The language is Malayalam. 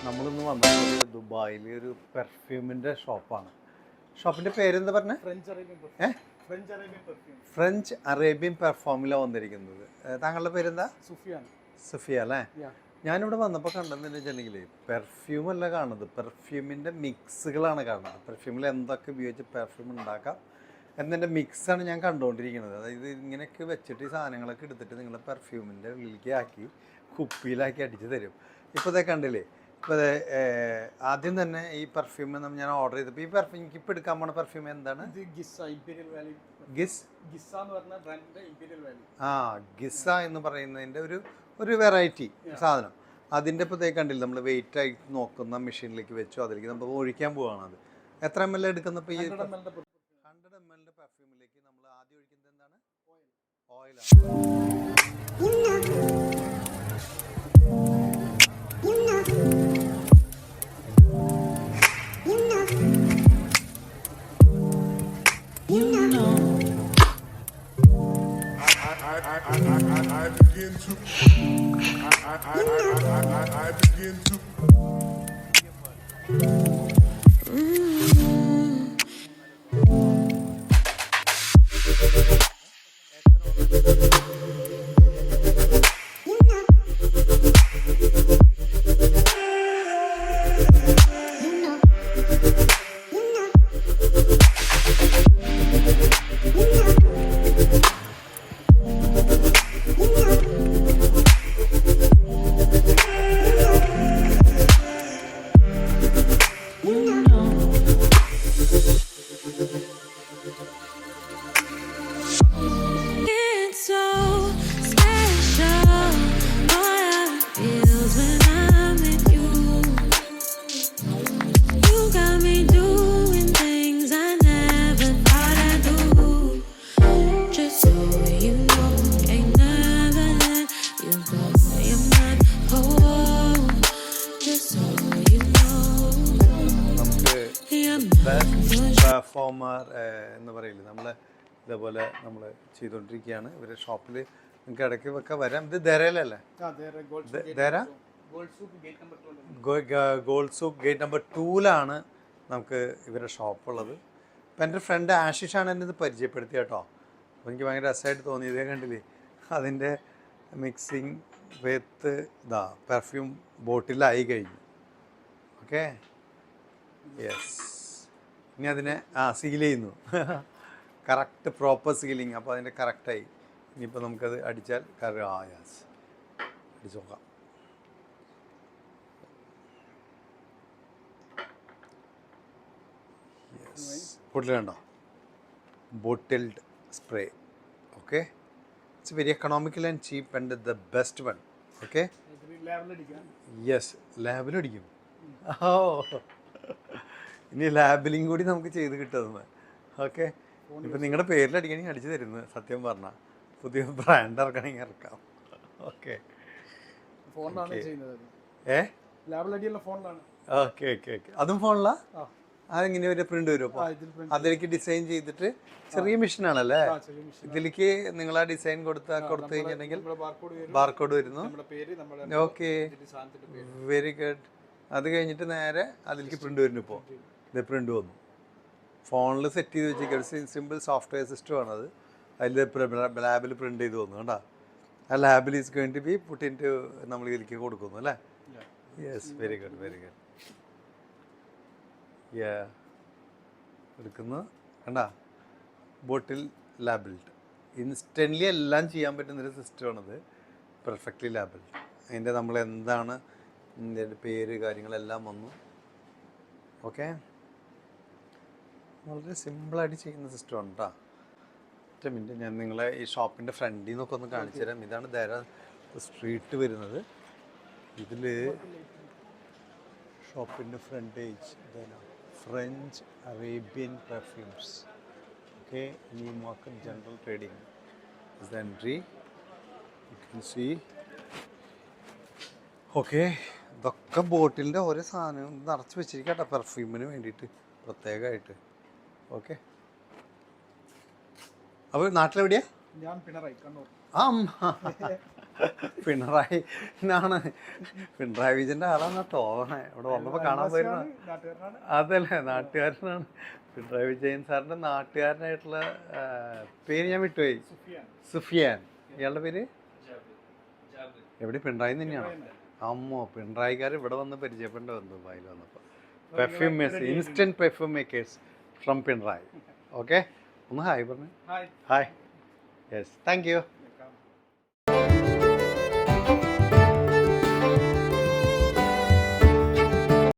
നമ്മളിന്ന് വന്നത് ദുബായിലെ ഒരു പെർഫ്യൂമിൻ്റെ ഷോപ്പാണ്. ഷോപ്പിൻ്റെ പേരെന്താ പറഞ്ഞത്? ഫ്രഞ്ച് അറേബ്യൻ പെർഫ്യൂമിലാണ് വന്നിരിക്കുന്നത്. താങ്കളുടെ പേരെന്താ? സുഫിയ അല്ലേ? ഞാനിവിടെ വന്നപ്പോൾ കണ്ടെന്ന് വെച്ചിട്ടുണ്ടെങ്കിൽ പെർഫ്യൂം അല്ല കാണുന്നത്, പെർഫ്യൂമിൻ്റെ മിക്സുകളാണ് കാണുന്നത്. പെർഫ്യൂമിൽ എന്തൊക്കെ ഉപയോഗിച്ച് പെർഫ്യൂം ഉണ്ടാക്കാം എന്നതിൻ്റെ മിക്സാണ് ഞാൻ കണ്ടുകൊണ്ടിരിക്കുന്നത്. അതായത് ഇങ്ങനെയൊക്കെ വെച്ചിട്ട് ഈ സാധനങ്ങളൊക്കെ എടുത്തിട്ട് നിങ്ങൾ പെർഫ്യൂമിൻ്റെ ഉള്ളിലേക്ക് ആക്കി കുപ്പിയിലാക്കി അടിച്ച് തരും. ഇപ്പോൾ ഇതേ കണ്ടില്ലേ, ഇപ്പോൾ ആദ്യം തന്നെ ഈ പെർഫ്യൂം ഞാൻ ഓർഡർ ചെയ്തപ്പോൾ ഈ പെർഫ്യൂം എനിക്ക് ഇപ്പോൾ എടുക്കാൻ പോണ പെർഫ്യൂം എന്താണ്? ഗിസ്സ എന്ന് പറയുന്നതിൻ്റെ ഒരു വെറൈറ്റി സാധനം. അതിൻ്റെ ഇപ്പോൾ കണ്ടില്ല, നമ്മൾ വെയിറ്റ് ആയിട്ട് നോക്കുന്ന മെഷീനിലേക്ക് വെച്ചു, അതിലേക്ക് നമ്മൾ ഒഴിക്കാൻ പോവുകയാണ്. അത് എത്ര ml എടുക്കുന്നപ്പോൾ ഈ 100 ml പെർഫ്യൂമിലേക്ക് നമ്മൾ ആദ്യം ഒഴിക്കുന്നത് എന്താണ്? ഓയിലാണ്. പെർഫോമർ എന്ന് പറയില്ലേ, നമ്മൾ ഇതേപോലെ നമ്മൾ ചെയ്തുകൊണ്ടിരിക്കുകയാണ് ഇവരുടെ ഷോപ്പിൽ. നിങ്ങൾക്ക് ഇടയ്ക്ക് ഒക്കെ വരാം. ഇത് ദരയിലല്ലേ? ദര ഗോൾഡ് സൂക്ക് ഗേറ്റ് നമ്പർ 2-ലാണ് നമുക്ക് ഇവരുടെ ഷോപ്പുള്ളത്. അപ്പം എൻ്റെ ഫ്രണ്ട് ആഷിഷാണ് എന്നെ ഇത് പരിചയപ്പെടുത്തിയ കേട്ടോ. അപ്പോൾ എനിക്ക് ഭയങ്കര രസമായിട്ട് തോന്നി. ഇതേ കണ്ടില്ലേ, അതിൻ്റെ മിക്സിങ് വിത്ത് പെർഫ്യൂം ബോട്ടിലായി കഴിഞ്ഞു. Okay, yes. ഇനി അതിനെ സീൽ ചെയ്യുന്നു. Correct proper ceiling. അപ്പോൾ അതിൻ്റെ കറക്റ്റായി. ഇനിയിപ്പോൾ നമുക്കത് അടിച്ചാൽ യെസ്, അടിച്ചു നോക്കാം. യെസ്, ബോട്ടിൽ കണ്ടോ? Bottled spray. Okay, it's very economical and cheap and the best one. Okay, yes, ലാബിലടിക്കും. ഓ, ഇനി ലാബിലിങ് കൂടി നമുക്ക് ചെയ്ത് കിട്ടുന്നത്. ഓക്കെ, ഇപ്പം നിങ്ങളുടെ പേരിലടിക്കണമെങ്കിൽ അടിച്ചു തരുന്നത്. സത്യം പറഞ്ഞാൽ പുതിയ ബ്രാൻഡ് ഇറക്കണമെങ്കിൽ ഇറക്കാം. Okay, okay okay okay. അതും ഫോണിലാ? അതെങ്ങനെ ഒരു പ്രിന്റ് വരും? അപ്പോൾ അതിലേക്ക് ഡിസൈൻ ചെയ്തിട്ട് ചെറിയ മെഷീനാണല്ലേ? ഇതിലേക്ക് നിങ്ങൾ ആ ഡിസൈൻ കൊടുത്തു കഴിഞ്ഞിട്ടുണ്ടെങ്കിൽ ബാർകോഡ് വരുന്നു. Okay, very good. അത് കഴിഞ്ഞിട്ട് നേരെ അതിലേക്ക് പ്രിന്റ് വരുന്നു. ഇപ്പോൾ ഇത് പ്രിന്റ് വന്നു. ഫോണിൽ സെറ്റ് ചെയ്ത് വെച്ചിരിക്കുക. സിമ്പിൾ സോഫ്റ്റ്വെയർ സിസ്റ്റമാണത്. അതിൽ ലാബിൽ പ്രിന്റ് ചെയ്ത് വന്നു. കണ്ടാ, ആ label is going to be put into നമ്മൾ ഇതിലേക്ക് കൊടുക്കുന്നു അല്ലേ? Yes, very good very good. എടുക്കുന്നു. കണ്ടാ, ബോട്ടിൽ ലാബിൾഡ്. ഇൻസ്റ്റൻ്റ്ലി എല്ലാം ചെയ്യാൻ പറ്റുന്നൊരു സിസ്റ്റമാണത്. Perfectly labelled. അതിൻ്റെ നമ്മൾ എന്താണ് ഇതിൻ്റെ പേര് കാര്യങ്ങളെല്ലാം വന്നു. ഓക്കെ, വളരെ സിമ്പിളായിട്ട് ചെയ്യുന്ന സിസ്റ്റമാണ് കേട്ടോ. ഒറ്റ മിനിറ്റ്, ഞാൻ നിങ്ങളെ ഈ ഷോപ്പിൻ്റെ ഫ്രണ്ടിൽ നിന്നൊക്കെ ഒന്ന് കാണിച്ചു തരാം. ഇതാണ് ദര സ്ട്രീറ്റ് വരുന്നത്. ഇതിൽ ഷോപ്പിൻ്റെ frontage French Arabian perfumes. Okay, new market general trading is the entry. You can see. Okay, ഇതൊക്കെ ബോട്ടിലിൻ്റെ ഓരോ സാധനം നിറച്ച് വെച്ചിരിക്കട്ടെ പെർഫ്യൂമിന് വേണ്ടിയിട്ട് പ്രത്യേകമായിട്ട്. ഓക്കെ, അപ്പോൾ നാട്ടിലെവിടെയാണ്? ഞാൻ പിണറായി കണ്ണൂർ. പിണറായി എന്നാണ്, പിണറായി വിജയന്റെ ആളാന്നാ തോന്നണേ. ഇവിടെ വന്നപ്പോ കാണാൻ പോയിരുന്ന അതല്ലേ, നാട്ടുകാരനാണ്. പിണറായി വിജയൻ സാറിന്റെ നാട്ടുകാരനായിട്ടുള്ള പേര് ഞാൻ വിട്ടുപോയി. സുഫിയാൻ. ഇയാളുടെ പേര് എവിടെ? പിണറായി തന്നെയാണോ? അമ്മോ, പിണറായിക്കാർ ഇവിടെ വന്ന് പരിചയപ്പെടേണ്ടി വന്നു ദുബായിൽ വന്നപ്പോൾ. Perfume makers, instant perfume makers from Pinarayi. Okay, ഒന്ന് ഹായ് പറഞ്ഞു. ഹായ്. Yes, thank you.